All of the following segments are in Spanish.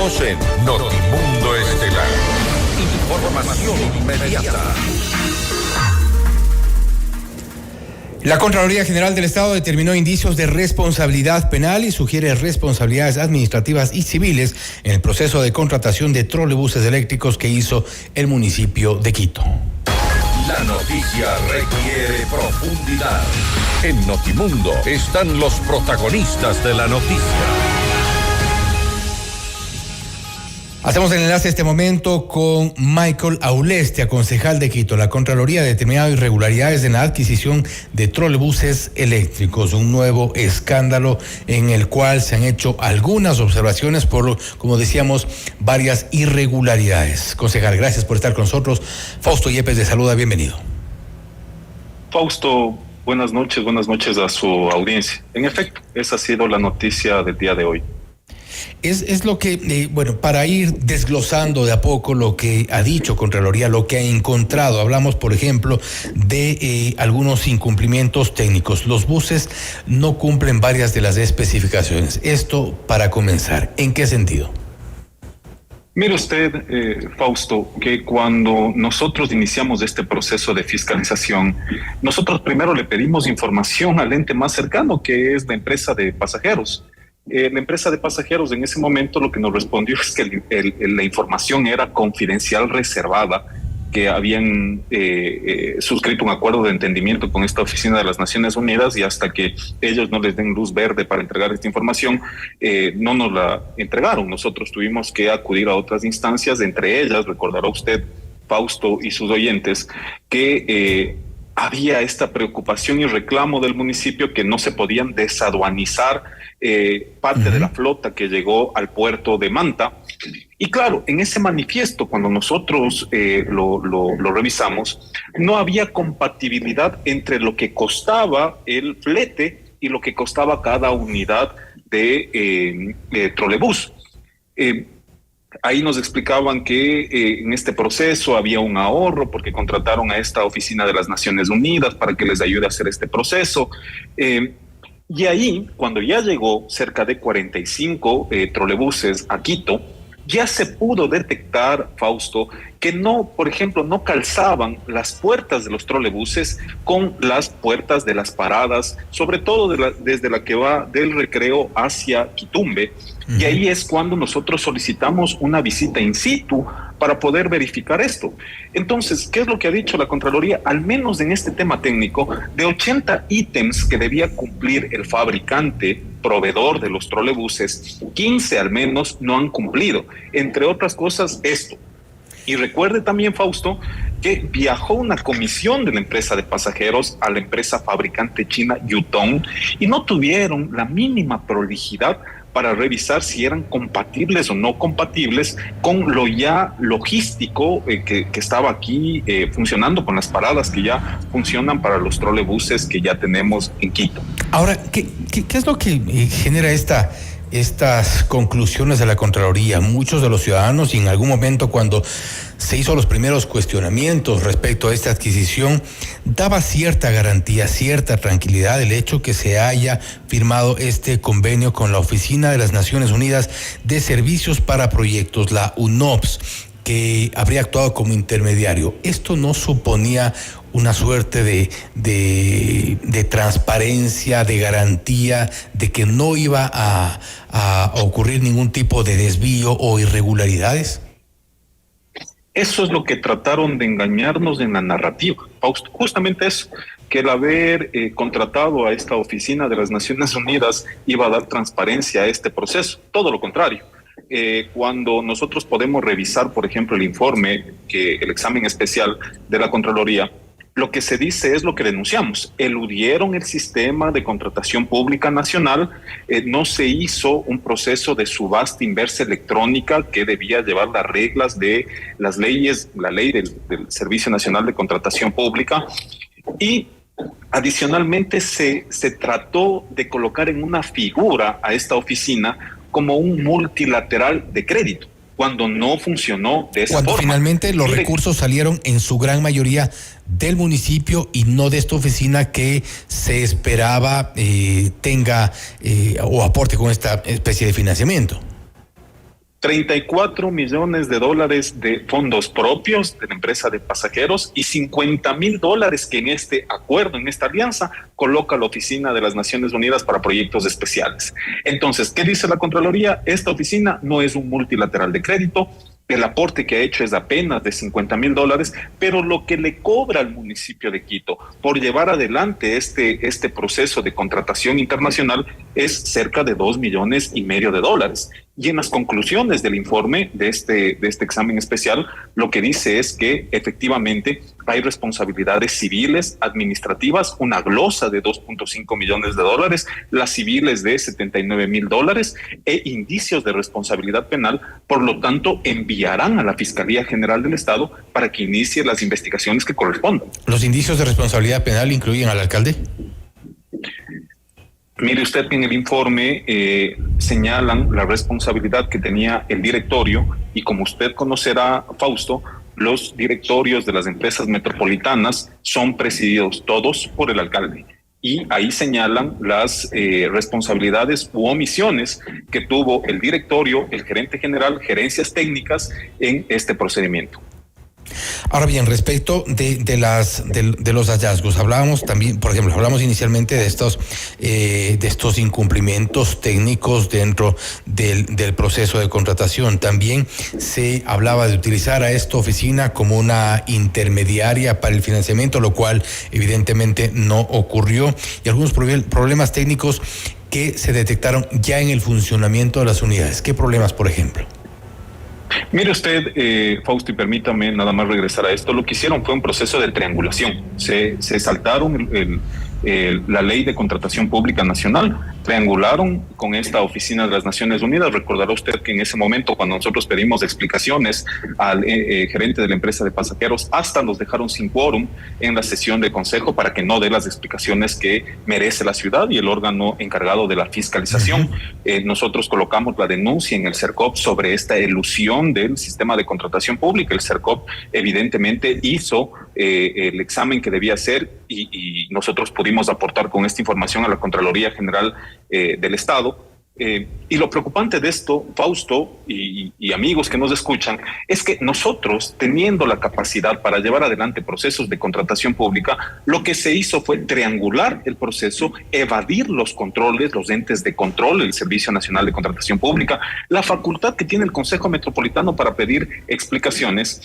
Estamos en Notimundo Estelar. Información inmediata. La Contraloría General del Estado determinó indicios de responsabilidad penal y sugiere responsabilidades administrativas y civiles en el proceso de contratación de trolebuses eléctricos que hizo el municipio de Quito. La noticia requiere profundidad. En Notimundo están los protagonistas de la noticia. Hacemos el enlace este momento con Michael Aulestia, concejal de Quito. La Contraloría ha determinado irregularidades en la adquisición de trolebuses eléctricos, un nuevo escándalo en el cual se han hecho algunas observaciones por, como decíamos, varias irregularidades. Concejal, gracias por estar con nosotros. Fausto Yepes le saluda, bienvenido. Fausto, buenas noches a su audiencia. En efecto, esa ha sido la noticia del día de hoy. Es lo que, para ir desglosando de a poco lo que ha dicho Contraloría, lo que ha encontrado. Hablamos, por ejemplo, de algunos incumplimientos técnicos. Los buses no cumplen varias de las especificaciones. Esto para comenzar. ¿En qué sentido? Mire usted, Fausto, que cuando nosotros iniciamos este proceso de fiscalización, nosotros primero le pedimos información al ente más cercano, que es la empresa de pasajeros. La empresa de pasajeros en ese momento lo que nos respondió es que la información era confidencial, reservada, que habían suscrito un acuerdo de entendimiento con esta oficina de las Naciones Unidas y hasta que ellos no les den luz verde para entregar esta información, no nos la entregaron. Nosotros tuvimos que acudir a otras instancias, entre ellas, recordará usted, Fausto y sus oyentes, que había esta preocupación y reclamo del municipio que no se podían desaduanizar parte de la flota que llegó al puerto de Manta. Y claro, en ese manifiesto, cuando nosotros lo revisamos, no había compatibilidad entre lo que costaba el flete y lo que costaba cada unidad de trolebús. Ahí nos explicaban que en este proceso había un ahorro porque contrataron a esta oficina de las Naciones Unidas para que les ayude a hacer este proceso. Y ahí, cuando ya llegó cerca de 45 trolebuses a Quito, ya se pudo detectar, Fausto, que no, por ejemplo, no calzaban las puertas de los trolebuses con las puertas de las paradas, sobre todo desde la que va del Recreo hacia Quitumbe. Y ahí es cuando nosotros solicitamos una visita in situ para poder verificar esto. Entonces, ¿qué es lo que ha dicho la Contraloría? Al menos en este tema técnico, de 80 ítems que debía cumplir el fabricante, proveedor de los trolebuses, 15 al menos no han cumplido. Entre otras cosas, esto. Y recuerde también, Fausto, que viajó una comisión de la empresa de pasajeros a la empresa fabricante china Yutong y no tuvieron la mínima prolijidad para revisar si eran compatibles o no compatibles con lo ya logístico que estaba aquí funcionando, con las paradas que ya funcionan para los trolebuses que ya tenemos en Quito. Ahora, ¿qué es lo que genera estas conclusiones de la Contraloría? Muchos de los ciudadanos, y en algún momento cuando se hizo los primeros cuestionamientos respecto a esta adquisición, daba cierta garantía, cierta tranquilidad el hecho que se haya firmado este convenio con la Oficina de las Naciones Unidas de Servicios para Proyectos, la UNOPS, que habría actuado como intermediario. ¿Esto no suponía una suerte de transparencia, de garantía, de que no iba a ocurrir ningún tipo de desvío o irregularidades? Eso es lo que trataron de engañarnos en la narrativa, Fausto. Justamente eso, que el haber contratado a esta oficina de las Naciones Unidas iba a dar transparencia a este proceso. Todo lo contrario. Cuando nosotros podemos revisar, por ejemplo, el informe, el examen especial de la Contraloría, lo que se dice es lo que denunciamos. Eludieron el sistema de contratación pública nacional, no se hizo un proceso de subasta inversa electrónica que debía llevar las reglas de las leyes, la ley del Servicio Nacional de Contratación Pública, y adicionalmente se trató de colocar en una figura a esta oficina como un multilateral de crédito, cuando no funcionó de esa forma. Cuando finalmente los recursos salieron en su gran mayoría del municipio y no de esta oficina que se esperaba tenga o aporte con esta especie de financiamiento. $34 millones de fondos propios de la empresa de pasajeros y $50,000 que en este acuerdo, en esta alianza, coloca la Oficina de las Naciones Unidas para Proyectos Especiales. Entonces, ¿qué dice la Contraloría? Esta oficina no es un multilateral de crédito. El aporte que ha hecho es apenas de $50,000, pero lo que le cobra al municipio de Quito por llevar adelante este proceso de contratación internacional es cerca de $2,5 millones. Y en las conclusiones del informe de este examen especial, lo que dice es que efectivamente hay responsabilidades civiles, administrativas, una glosa de $2,5 millones, las civiles de $79,000 e indicios de responsabilidad penal. Por lo tanto, enviarán a la Fiscalía General del Estado para que inicie las investigaciones que correspondan. ¿Los indicios de responsabilidad penal incluyen al alcalde? Mire usted que en el informe señalan la responsabilidad que tenía el directorio y, como usted conocerá, Fausto, los directorios de las empresas metropolitanas son presididos todos por el alcalde. Y ahí señalan las responsabilidades u omisiones que tuvo el directorio, el gerente general, gerencias técnicas en este procedimiento. Ahora bien, respecto de los hallazgos, hablábamos también, por ejemplo, hablamos inicialmente de estos incumplimientos técnicos dentro del proceso de contratación. También se hablaba de utilizar a esta oficina como una intermediaria para el financiamiento, lo cual evidentemente no ocurrió, y algunos problemas técnicos que se detectaron ya en el funcionamiento de las unidades. ¿Qué problemas, por ejemplo? Mire usted, Fausto, y permítame nada más regresar a esto. Lo que hicieron fue un proceso de triangulación. Se saltaron la ley de contratación pública nacional, triangularon con esta oficina de las Naciones Unidas. Recordará usted que en ese momento, cuando nosotros pedimos explicaciones al gerente de la empresa de pasajeros, hasta los dejaron sin quórum en la sesión de consejo para que no dé las explicaciones que merece la ciudad y el órgano encargado de la fiscalización. Nosotros colocamos la denuncia en el CERCOP sobre esta elusión del sistema de contratación pública. El CERCOP evidentemente hizo el examen que debía hacer y nosotros pudimos aportar con esta información a la Contraloría General del Estado. Y lo preocupante de esto, Fausto y amigos que nos escuchan, es que nosotros, teniendo la capacidad para llevar adelante procesos de contratación pública, lo que se hizo fue triangular el proceso, evadir los controles, los entes de control, el Servicio Nacional de Contratación Pública, la facultad que tiene el Consejo Metropolitano para pedir explicaciones,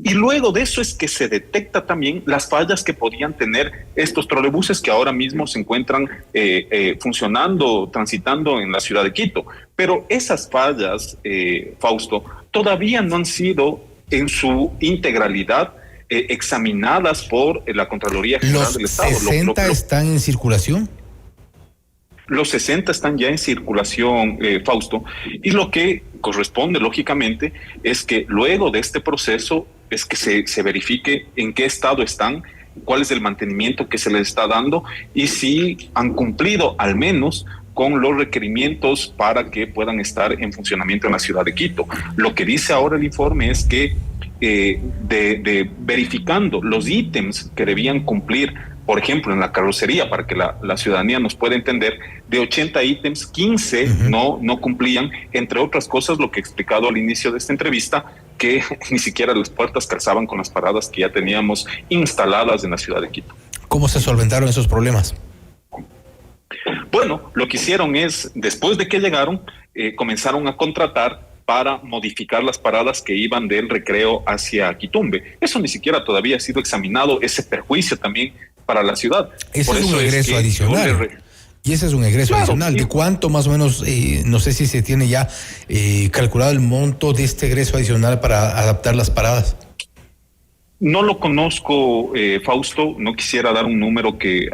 y luego de eso es que se detecta también las fallas que podían tener estos trolebuses que ahora mismo se encuentran funcionando, transitando en la ciudad de Quito. Pero esas fallas, Fausto, todavía no han sido en su integralidad examinadas por la Contraloría General del Estado. ¿Los 60 están en circulación? Los 60 están ya en circulación, Fausto, y lo que corresponde, lógicamente, es que luego de este proceso es que se verifique en qué estado están, cuál es el mantenimiento que se les está dando y si han cumplido al menos con los requerimientos para que puedan estar en funcionamiento en la ciudad de Quito. Lo que dice ahora el informe es que verificando los ítems que debían cumplir, por ejemplo, en la carrocería, para que la ciudadanía nos pueda entender, de 80 ítems, 15 no cumplían, entre otras cosas, lo que he explicado al inicio de esta entrevista, que ni siquiera las puertas calzaban con las paradas que ya teníamos instaladas en la ciudad de Quito. ¿Cómo se solventaron esos problemas? Bueno, lo que hicieron es, después de que llegaron, comenzaron a contratar para modificar las paradas que iban del Recreo hacia Quitumbe. Eso ni siquiera todavía ha sido examinado, ese perjuicio también para la ciudad. Ese es un egreso adicional. Y ese es un egreso adicional. ¿De cuánto más o menos, no sé si se tiene ya calculado el monto de este egreso adicional para adaptar las paradas? No lo conozco, Fausto, no quisiera dar un número que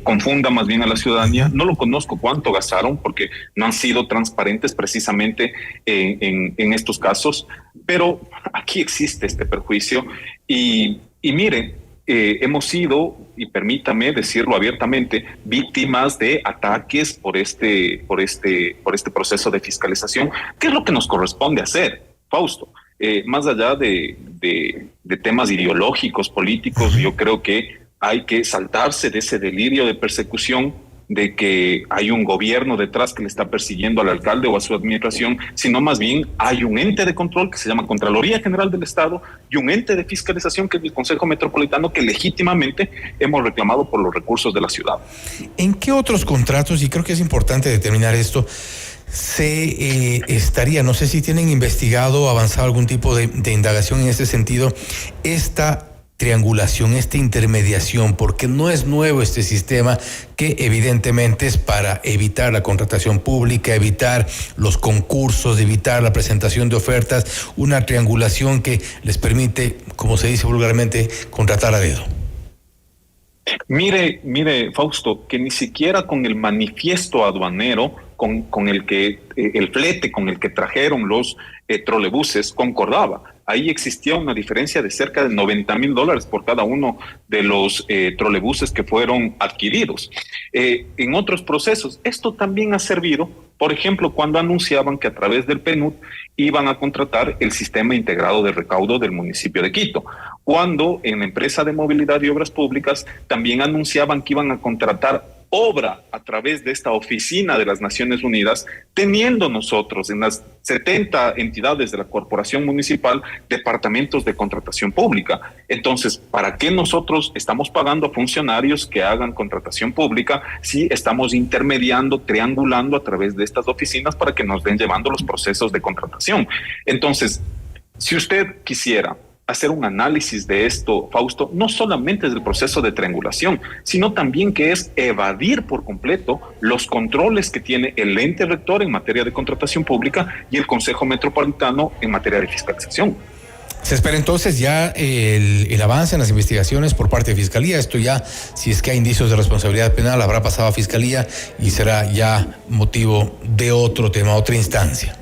confunda más bien a la ciudadanía. No lo conozco cuánto gastaron porque no han sido transparentes precisamente en estos casos, pero aquí existe este perjuicio y mire, hemos sido, y permítame decirlo abiertamente, víctimas de ataques por este proceso de fiscalización. ¿Qué es lo que nos corresponde hacer, Fausto? Más allá de temas ideológicos, políticos, yo creo que hay que saltarse de ese delirio de persecución de que hay un gobierno detrás que le está persiguiendo al alcalde o a su administración, sino más bien hay un ente de control que se llama Contraloría General del Estado y un ente de fiscalización que es el Consejo Metropolitano, que legítimamente hemos reclamado por los recursos de la ciudad. ¿En qué otros contratos, y creo que es importante determinar esto, se estaría, no sé si tienen investigado o avanzado algún tipo de indagación en este sentido, esta triangulación, esta intermediación, porque no es nuevo este sistema que evidentemente es para evitar la contratación pública, evitar los concursos, evitar la presentación de ofertas, una triangulación que les permite, como se dice vulgarmente, contratar a dedo? Mire, Fausto, que ni siquiera con el manifiesto aduanero, con el que el flete con el que trajeron los trolebuses concordaba. Ahí existía una diferencia de cerca de $90,000 por cada uno de los trolebuses que fueron adquiridos. En otros procesos, esto también ha servido, por ejemplo, cuando anunciaban que a través del PNUD iban a contratar el sistema integrado de recaudo del municipio de Quito. Cuando en la empresa de movilidad y obras públicas también anunciaban que iban a contratar obra a través de esta oficina de las Naciones Unidas, teniendo nosotros en las 70 entidades de la corporación municipal departamentos de contratación pública. Entonces, ¿para qué nosotros estamos pagando a funcionarios que hagan contratación pública si estamos intermediando, triangulando a través de estas oficinas para que nos den llevando los procesos de contratación? Entonces, si usted quisiera hacer un análisis de esto, Fausto, no solamente del proceso de triangulación, sino también que es evadir por completo los controles que tiene el ente rector en materia de contratación pública y el Consejo Metropolitano en materia de fiscalización. Se espera entonces ya el avance en las investigaciones por parte de Fiscalía. Esto ya, si es que hay indicios de responsabilidad penal, habrá pasado a Fiscalía y será ya motivo de otro tema, otra instancia.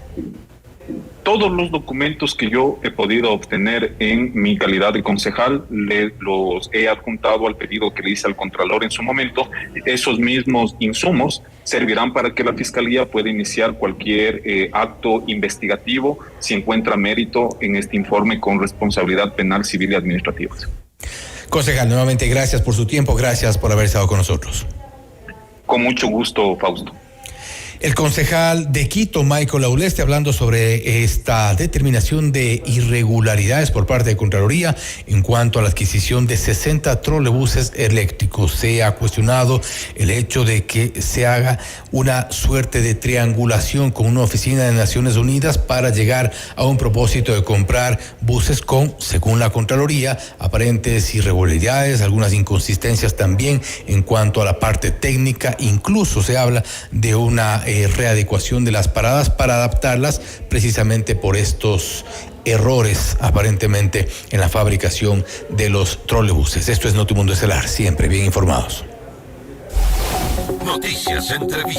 Todos los documentos que yo he podido obtener en mi calidad de concejal, los he adjuntado al pedido que le hice al Contralor en su momento. Esos mismos insumos servirán para que la Fiscalía pueda iniciar cualquier acto investigativo si encuentra mérito en este informe con responsabilidad penal, civil y administrativa. Concejal, nuevamente gracias por su tiempo, gracias por haber estado con nosotros. Con mucho gusto, Fausto. El concejal de Quito, Michael Auleste, hablando sobre esta determinación de irregularidades por parte de Contraloría en cuanto a la adquisición de 60 trolebuses eléctricos. Se ha cuestionado el hecho de que se haga una suerte de triangulación con una oficina de Naciones Unidas para llegar a un propósito de comprar buses con, según la Contraloría, aparentes irregularidades, algunas inconsistencias también en cuanto a la parte técnica. Incluso se habla de una readecuación de las paradas para adaptarlas precisamente por estos errores aparentemente en la fabricación de los trolebuses. Esto es Notimundo Estelar, siempre bien informados. Noticias, entrevistas.